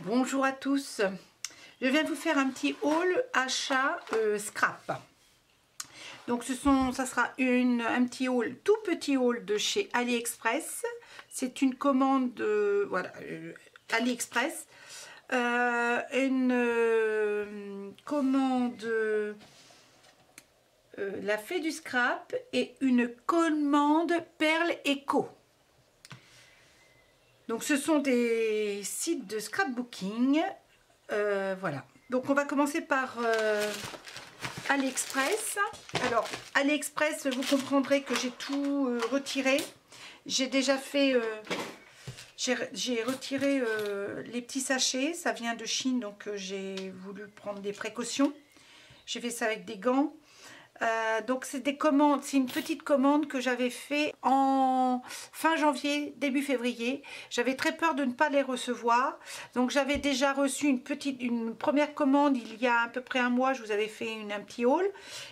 Bonjour à tous, je viens de vous faire un petit haul achat scrap. Donc ça sera un petit haul, tout petit haul de chez AliExpress. C'est une commande voilà, AliExpress. Une commande La Fée du Scrap et une commande Perle Eco. Donc ce sont des sites de scrapbooking, voilà. Donc on va commencer par AliExpress. Alors AliExpress, vous comprendrez que j'ai tout retiré. J'ai déjà fait, j'ai retiré les petits sachets. Ça vient de Chine, donc j'ai voulu prendre des précautions. J'ai fait ça avec des gants. Donc c'est des commandes, c'est une petite commande que j'avais fait en fin janvier, début février. J'avais très peur de ne pas les recevoir. Donc j'avais déjà reçu une première commande il y a à peu près un mois. Je vous avais fait un petit haul.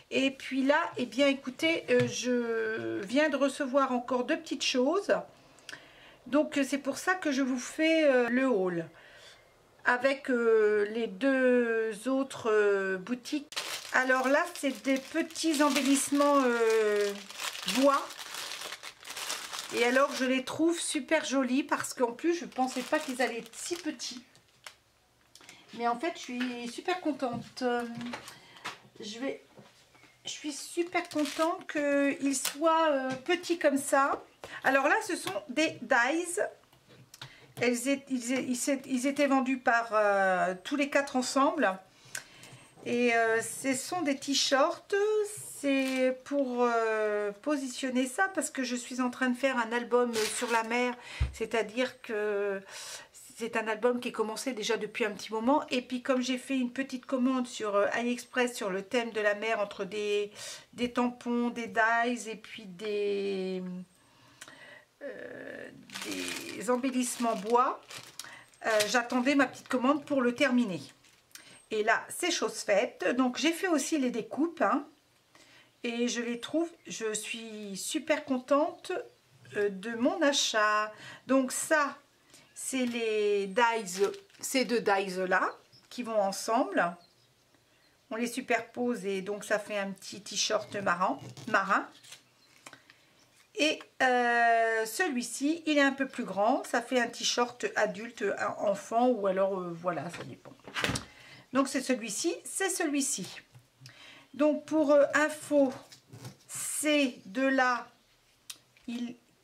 Et puis là, eh bien écoutez, je viens de recevoir encore deux petites choses. Donc c'est pour ça que je vous fais le haul. Avec les deux autres boutiques. Alors là, c'est des petits embellissements bois. Et alors, je les trouve super jolis parce qu'en plus, je ne pensais pas qu'ils allaient être si petits. Mais en fait, je suis super contente. Je suis super contente qu'ils soient petits comme ça. Alors là, ce sont des dies. Ils étaient vendus par tous les quatre ensemble. Et ce sont des t-shirts. C'est pour positionner ça parce que je suis en train de faire un album sur la mer. C'est-à-dire que c'est un album qui est commencé déjà depuis un petit moment. Et puis comme j'ai fait une petite commande sur AliExpress sur le thème de la mer entre des tampons, des dies et puis des embellissements bois, j'attendais ma petite commande pour le terminer. Et là, c'est chose faite. Donc, j'ai fait aussi les découpes. Hein, et je les trouve, je suis super contente de mon achat. Donc, ça, c'est les dies, ces deux dies-là qui vont ensemble. On les superpose et donc, ça fait un petit t-shirt marin. Et celui-ci, il est un peu plus grand. Ça fait un t-shirt adulte, enfant ou alors, voilà, ça dépend. Donc c'est celui-ci, c'est celui-ci. Donc pour info, ces deux-là,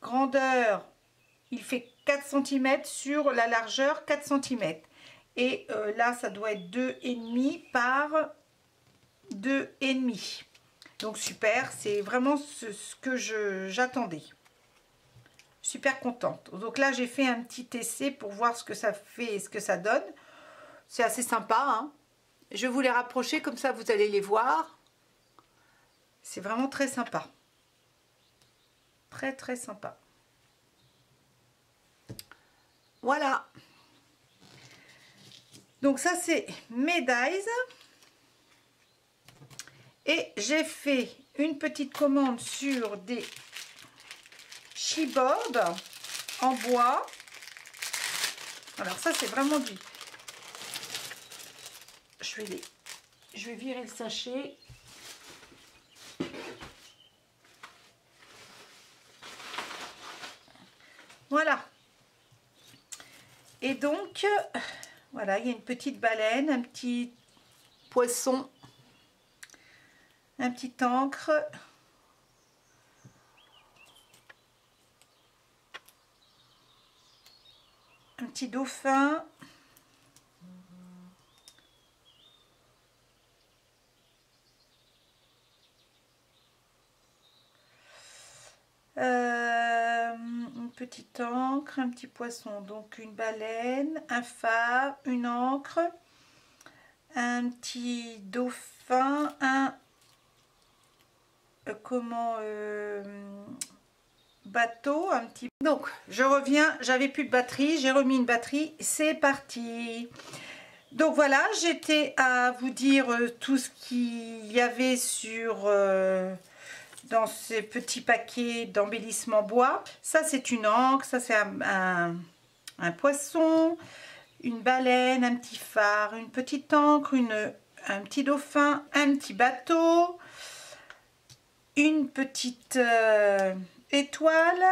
grandeur, il fait 4 cm sur la largeur 4 cm. Et là, ça doit être 2,5 par 2,5. Donc super, c'est vraiment ce que j'attendais. Super contente. Donc là, j'ai fait un petit essai pour voir ce que ça fait et ce que ça donne. C'est assez sympa, hein. Je vais vous les rapprocher, comme ça vous allez les voir. C'est vraiment très sympa. Très très sympa. Voilà. Donc ça c'est mes dies. Et j'ai fait une petite commande sur des chipboards en bois. Alors ça c'est vraiment du... Je vais virer le sachet. Voilà. Et donc, voilà, il y a une petite baleine, un petit poisson, un petit ancre. Un petit dauphin. Une petite encre, un petit poisson, donc une baleine, un phare, une encre, un petit dauphin, un bateau, un petit... Donc je reviens, j'avais plus de batterie, j'ai remis une batterie, c'est parti. Donc voilà, j'étais à vous dire tout ce qu'il y avait sur... dans ces petits paquets d'embellissement bois. Ça c'est une encre, ça c'est un poisson, une baleine, un petit phare, une petite ancre, un petit dauphin, un petit bateau, une petite étoile.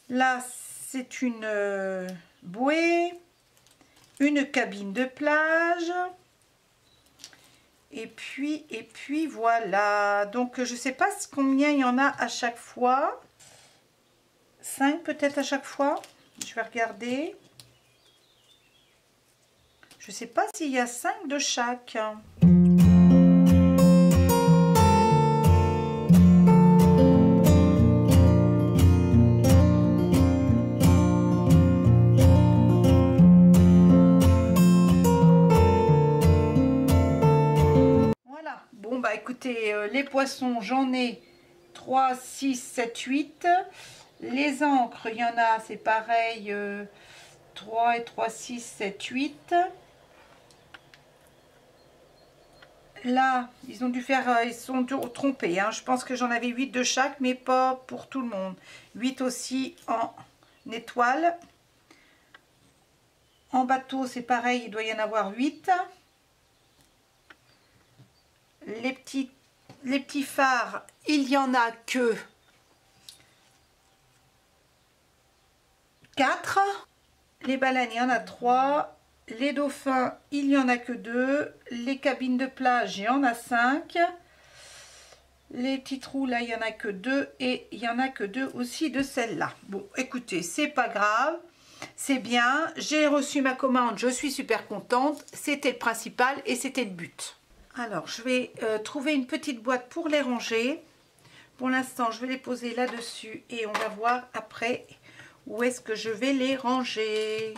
Là, c'est une bouée, une cabine de plage. Et puis voilà. Donc, je ne sais pas combien il y en a à chaque fois. 5 peut-être à chaque fois. Je vais regarder. Je ne sais pas s'il y a 5 de chaque. Voilà. Bon, bah écoutez, les poissons, j'en ai 3, 6, 7, 8. Les encres, il y en a, c'est pareil, 3 et 3, 6, 7, 8. Là, ils ont dû faire, ils sont trompés. Hein. Je pense que j'en avais 8 de chaque, mais pas pour tout le monde. 8 aussi en étoile. En bateau, c'est pareil, il doit y en avoir 8. Les petits phares, il y en a que 4. Les baleines, il y en a 3. Les dauphins, il n'y en a que 2. Les cabines de plage, il y en a 5. Les petits trous, là, il n'y en a que 2. Et il n'y en a que 2 aussi de celle-là. Bon, écoutez, c'est pas grave. C'est bien. J'ai reçu ma commande. Je suis super contente. C'était le principal et c'était le but. Alors, je vais trouver une petite boîte pour les ranger. Pour l'instant, je vais les poser là-dessus. Et on va voir après où est-ce que je vais les ranger.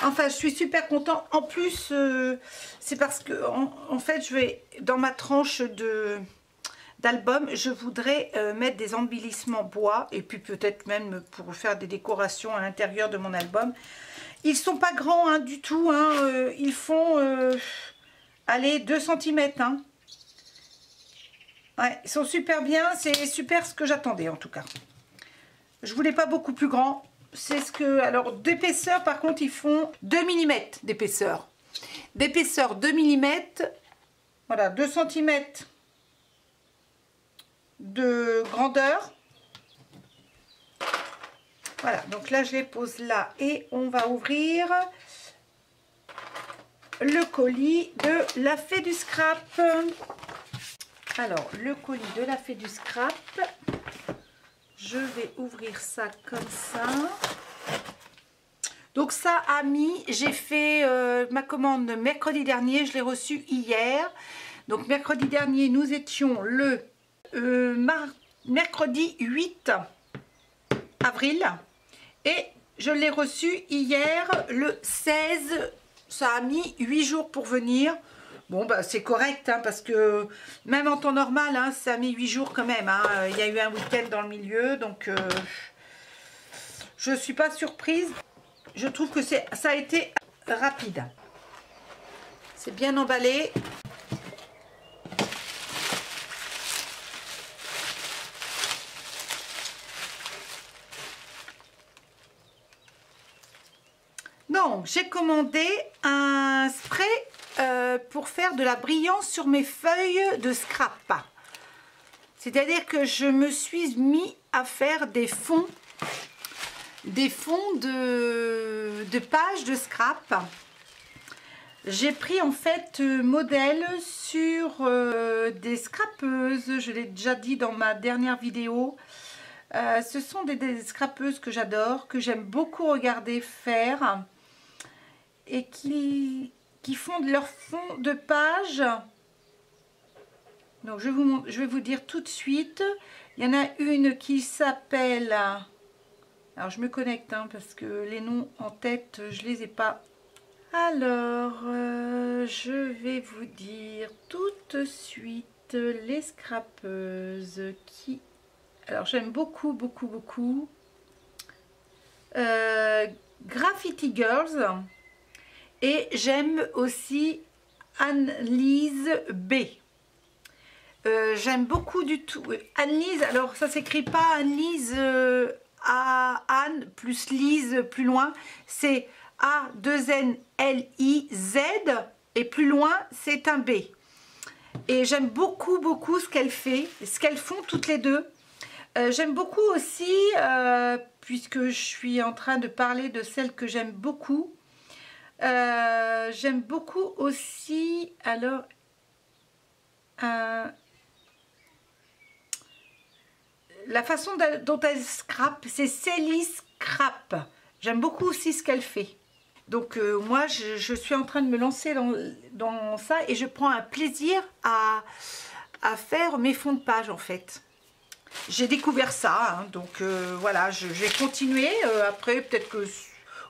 Enfin, je suis super contente. En plus, c'est parce que, en fait, je vais, dans ma tranche d'album, je voudrais mettre des embellissements bois. Et puis peut-être même pour faire des décorations à l'intérieur de mon album. Ils sont pas grands hein, du tout. Hein, ils font, allez, 2 cm. Hein. Ouais, ils sont super bien. C'est super ce que j'attendais en tout cas. Je voulais pas beaucoup plus grand. C'est ce que... Alors, d'épaisseur, par contre, ils font 2 mm d'épaisseur. D'épaisseur 2 mm. Voilà, 2 cm de grandeur. Voilà, donc là, je les pose là. Et on va ouvrir le colis de la Fée du Scrap. Alors, le colis de la Fée du Scrap... Je vais ouvrir ça comme ça. Donc ça, amis, j'ai fait ma commande mercredi dernier. Je l'ai reçue hier. Donc mercredi dernier, nous étions le mercredi 8 avril. Et je l'ai reçu hier le 16. Ça a mis 8 jours pour venir. Bon, bah, c'est correct, hein, parce que même en temps normal, hein, ça a mis 8 jours quand même. Hein. Il y a eu un week-end dans le milieu, donc je ne suis pas surprise. Je trouve que ça a été rapide. C'est bien emballé. Donc, j'ai commandé un spray pour faire de la brillance sur mes feuilles de scrap. C'est-à-dire que je me suis mis à faire des fonds de pages de scrap. J'ai pris en fait modèle sur des scrapeuses. Je l'ai déjà dit dans ma dernière vidéo. Ce sont des scrapeuses que j'adore, que j'aime beaucoup regarder faire et qui font de leur fond de page. Donc je vais vous dire tout de suite. Il y en a une qui s'appelle... Alors je me connecte hein, parce que les noms en tête, je les ai pas. Alors, je vais vous dire tout de suite les scrapeuses qui... Alors j'aime beaucoup, beaucoup, beaucoup. Graffiti Girls. Et j'aime aussi Annelise B. J'aime beaucoup du tout. Annelise, alors ça s'écrit pas Annelise Anne plus Lise plus loin, c'est A2NLIZ et plus loin c'est un B. Et j'aime beaucoup ce qu'elle fait, ce qu'elles font toutes les deux. J'aime beaucoup aussi, puisque je suis en train de parler de celle que j'aime beaucoup. J'aime beaucoup aussi, alors, la façon dont elle scrape, c'est Célie Scrap. J'aime beaucoup aussi ce qu'elle fait. Donc moi, je suis en train de me lancer dans ça et je prends un plaisir à faire mes fonds de page en fait. J'ai découvert ça, hein, donc voilà, je vais continuer. Après, peut-être que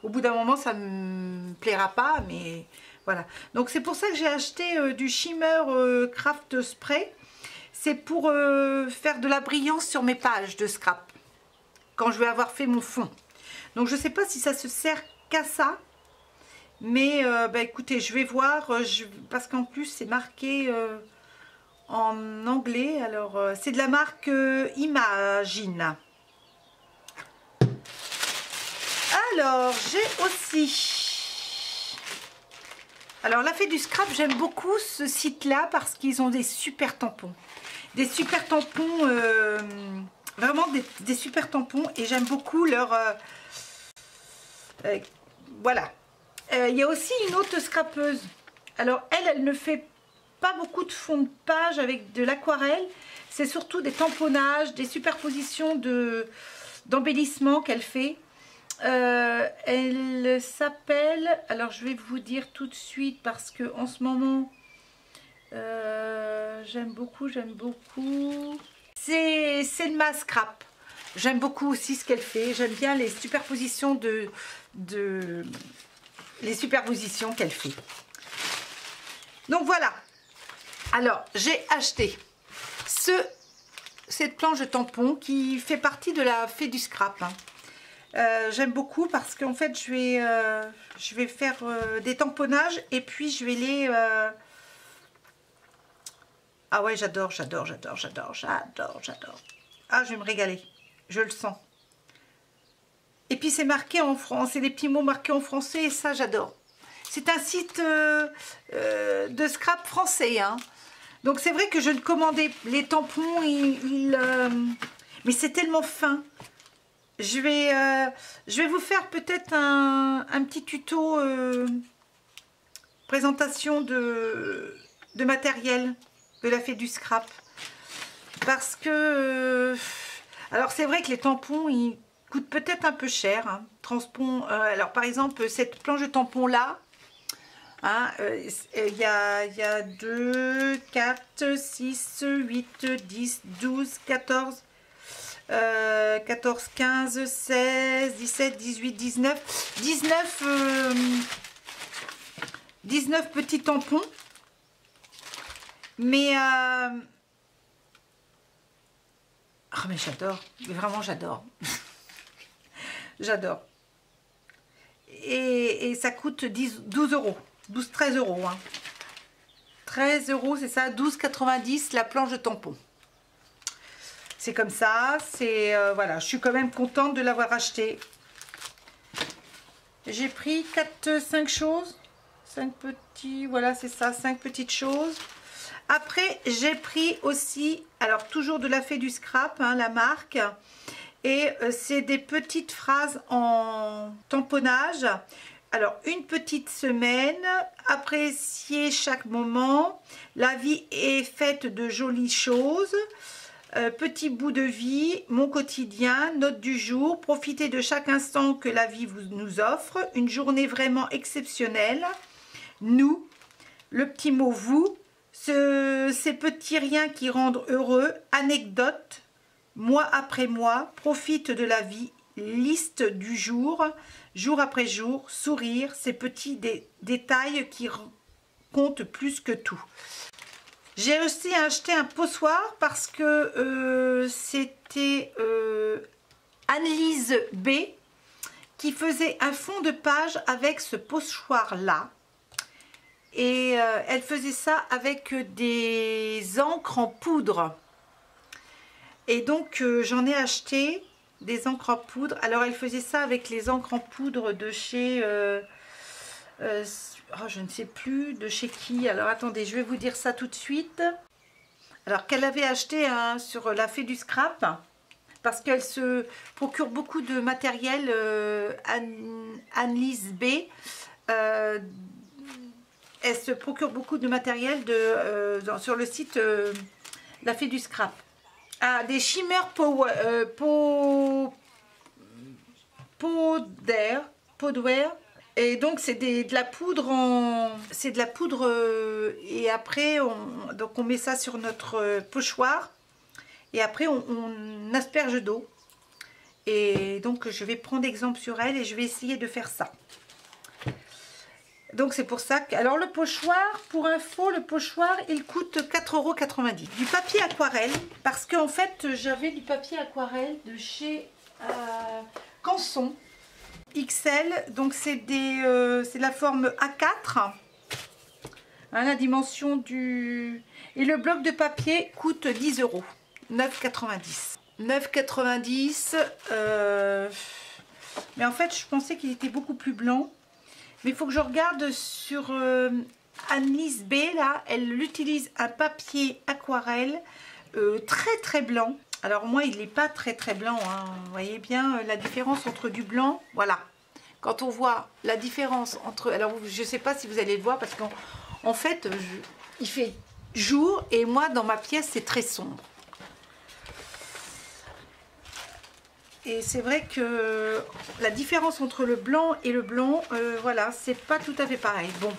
au bout d'un moment, ça ne me plaira pas, mais voilà. Donc c'est pour ça que j'ai acheté du Shimmer Craft Spray. C'est pour faire de la brillance sur mes pages de scrap, quand je vais avoir fait mon fond. Donc je ne sais pas si ça se sert qu'à ça, mais bah, écoutez, je vais voir, parce qu'en plus c'est marqué en anglais. Alors c'est de la marque Imagine. Alors j'ai aussi, alors la Fée du Scrap, j'aime beaucoup ce site là parce qu'ils ont des super tampons. Des super tampons, vraiment des super tampons, et j'aime beaucoup leur... voilà. Il y a aussi une autre scrapeuse. Alors elle ne fait pas beaucoup de fond de page avec de l'aquarelle. C'est surtout des tamponnages, des superpositions d'embellissement qu'elle fait. Elle s'appelle... Alors je vais vous dire tout de suite parce que en ce moment... j'aime beaucoup. C'est Selma Scrap. J'aime beaucoup aussi ce qu'elle fait. J'aime bien les superpositions les superpositions qu'elle fait. Donc voilà. Alors j'ai acheté cette planche de tampon qui fait partie de la Fée du Scrap. J'aime beaucoup parce qu'en fait je vais faire des tamponnages et puis je vais les... Ah ouais, j'adore. Ah, je vais me régaler. Je le sens. Et puis c'est marqué en français, c'est des petits mots marqués en français et ça j'adore. C'est un site de scrap français, hein. Donc c'est vrai que je ne commandais les tampons, mais c'est tellement fin. Je vais vous faire peut-être un petit tuto présentation de matériel de la Fée du Scrap, parce que alors c'est vrai que les tampons ils coûtent peut-être un peu cher, hein. Alors par exemple cette planche de tampon là, hein, il y a 2, 4, 6, 8, 10, 12, 14, 15, 16, 17, 18, 19 petits tampons. Mais oh mais j'adore, vraiment j'adore. J'adore. Et ça coûte 12 euros, 13 euros, hein. 13 euros, c'est ça, 12,90 la planche de tampon. C'est comme ça, c'est voilà, je suis quand même contente de l'avoir acheté. J'ai pris 5 choses, 5 petits, voilà c'est ça, 5 petites choses. Après, j'ai pris aussi, alors toujours de la Fée du Scrap, hein, la marque, et c'est des petites phrases en tamponnage. Alors, une petite semaine, apprécier chaque moment, la vie est faite de jolies choses, petit bout de vie, mon quotidien, note du jour, profitez de chaque instant que la vie nous offre, une journée vraiment exceptionnelle, nous, le petit mot vous, ces petits riens qui rendent heureux, anecdotes, mois après mois, profite de la vie, liste du jour, jour après jour, sourire, ces petits détails qui comptent plus que tout. J'ai aussi acheté un pochoir parce que c'était Annelise B qui faisait un fond de page avec ce pochoir là. Et elle faisait ça avec des encres en poudre. Et donc j'en ai acheté des encres en poudre. Alors elle faisait ça avec les encres en poudre de chez oh, je ne sais plus de chez qui. Alors attendez, je vais vous dire ça tout de suite. Alors qu'elle avait acheté sur la Fée du Scrap, parce qu'elle se procure beaucoup de matériel, Annelise B. Elle se procure beaucoup de matériel sur le site La Fée du Scrap. Ah, des Shimmer Powder. Et donc c'est de la poudre et après on met ça sur notre pochoir et après on asperge d'eau. Et donc je vais prendre exemple sur elle et je vais essayer de faire ça. Donc c'est pour ça que... Alors le pochoir, pour info, le pochoir il coûte 4,90 €. Du papier aquarelle, parce qu'en fait j'avais du papier aquarelle de chez Canson XL. Donc c'est la forme A4. Hein, la dimension du... Et le bloc de papier coûte 10 €. 9,90 €. 9,90 €. Mais en fait je pensais qu'il était beaucoup plus blanc. Mais il faut que je regarde sur Annelise B, là, elle utilise un papier aquarelle très très blanc. Alors moi, il n'est pas très très blanc, hein. Vous voyez bien la différence entre du blanc, voilà. Quand on voit la différence entre... Alors je ne sais pas si vous allez le voir parce qu'en fait, il fait jour et moi, dans ma pièce, c'est très sombre. Et c'est vrai que la différence entre le blanc et le blanc, voilà, c'est pas tout à fait pareil. Bon,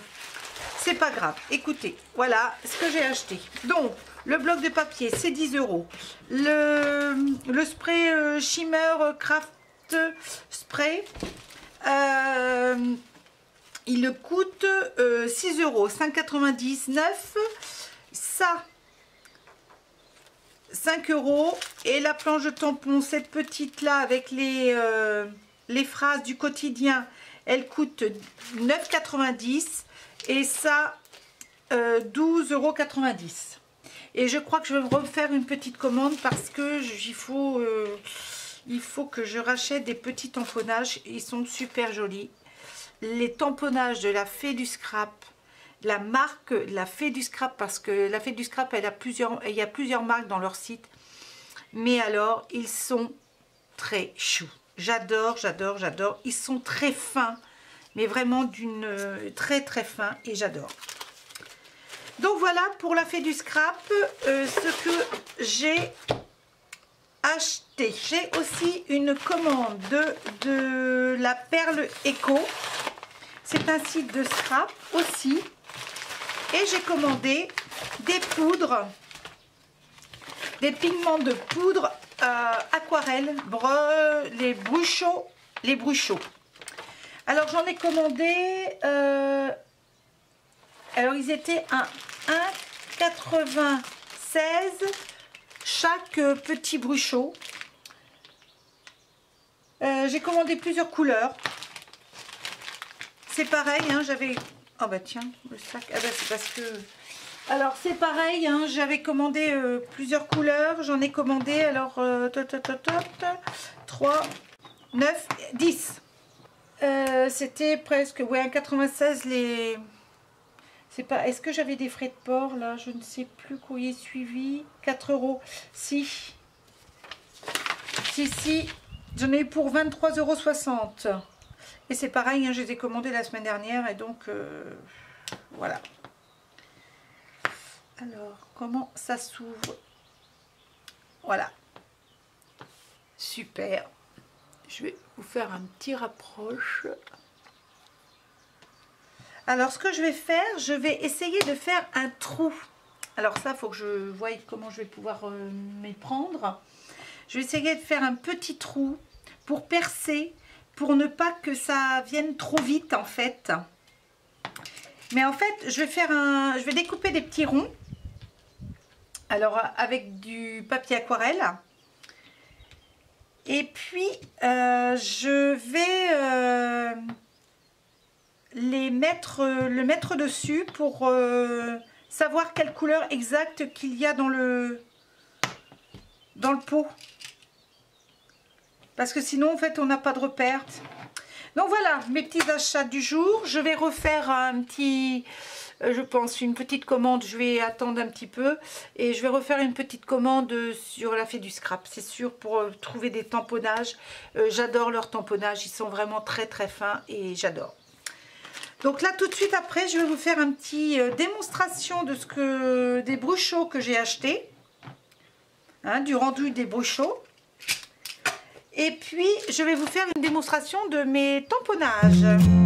c'est pas grave. Écoutez, voilà ce que j'ai acheté. Donc, le bloc de papier, c'est 10 €. Le spray Shimmer Craft Spray, il coûte 6 €, 5,99 €. Ça, 5 € et la planche de tampon, cette petite là avec les phrases du quotidien, elle coûte 9,90 € et ça 12,90 €. Et je crois que je vais me refaire une petite commande parce que il faut que je rachète des petits tamponnages. Ils sont super jolis, les tamponnages de la Fée du Scrap. La marque La Fée du Scrap, parce que La Fée du Scrap, il y a plusieurs marques dans leur site. Mais alors, ils sont très choux. J'adore, j'adore, j'adore. Ils sont très fins, mais vraiment très très fin et j'adore. Donc voilà pour La Fée du Scrap, ce que j'ai acheté. J'ai aussi une commande de la Perle Eco. C'est un site de scrap aussi. Et j'ai commandé des poudres, des pigments de poudre aquarelle, les bruchaux. Alors j'en ai commandé, alors ils étaient à 1,96 chaque petit bruchot. J'ai commandé plusieurs couleurs. C'est pareil, hein, j'avais... Oh bah tiens, le sac, ah bah c'est parce que... Alors c'est pareil, hein, j'avais commandé plusieurs couleurs, j'en ai commandé alors 3, 9, 10. C'était presque, ouais, 1,96 les... C'est pas... Est-ce que j'avais des frais de port là? Je ne sais plus, courrier suivi, 4 €. Si, j'en ai eu pour 23,60 €. Et c'est pareil, hein, je les ai commandés la semaine dernière et donc voilà. Alors, comment ça s'ouvre? Voilà. Super. Je vais vous faire un petit rapproche. Alors, ce que je vais faire, je vais essayer de faire un trou. Alors ça, il faut que je voie comment je vais pouvoir m'y prendre. Je vais essayer de faire un petit trou pour percer, pour ne pas que ça vienne trop vite en fait. Mais en fait, je vais découper des petits ronds. Alors avec du papier aquarelle. Et puis je vais le mettre dessus pour savoir quelle couleur exacte qu'il y a dans le pot. parce que sinon en fait on n'a pas de repère. Donc voilà mes petits achats du jour. Je vais refaire un petit, je pense une petite commande. Je vais attendre un petit peu et je vais refaire une petite commande sur la Fée du Scrap, c'est sûr, pour trouver des tamponnages. J'adore leurs tamponnages, ils sont vraiment très très fins et j'adore. Donc là tout de suite après je vais vous faire un petit démonstration de des bruchots que j'ai achetés, hein, du rendu des bruchots. Et puis, je vais vous faire une démonstration de mes tamponnages.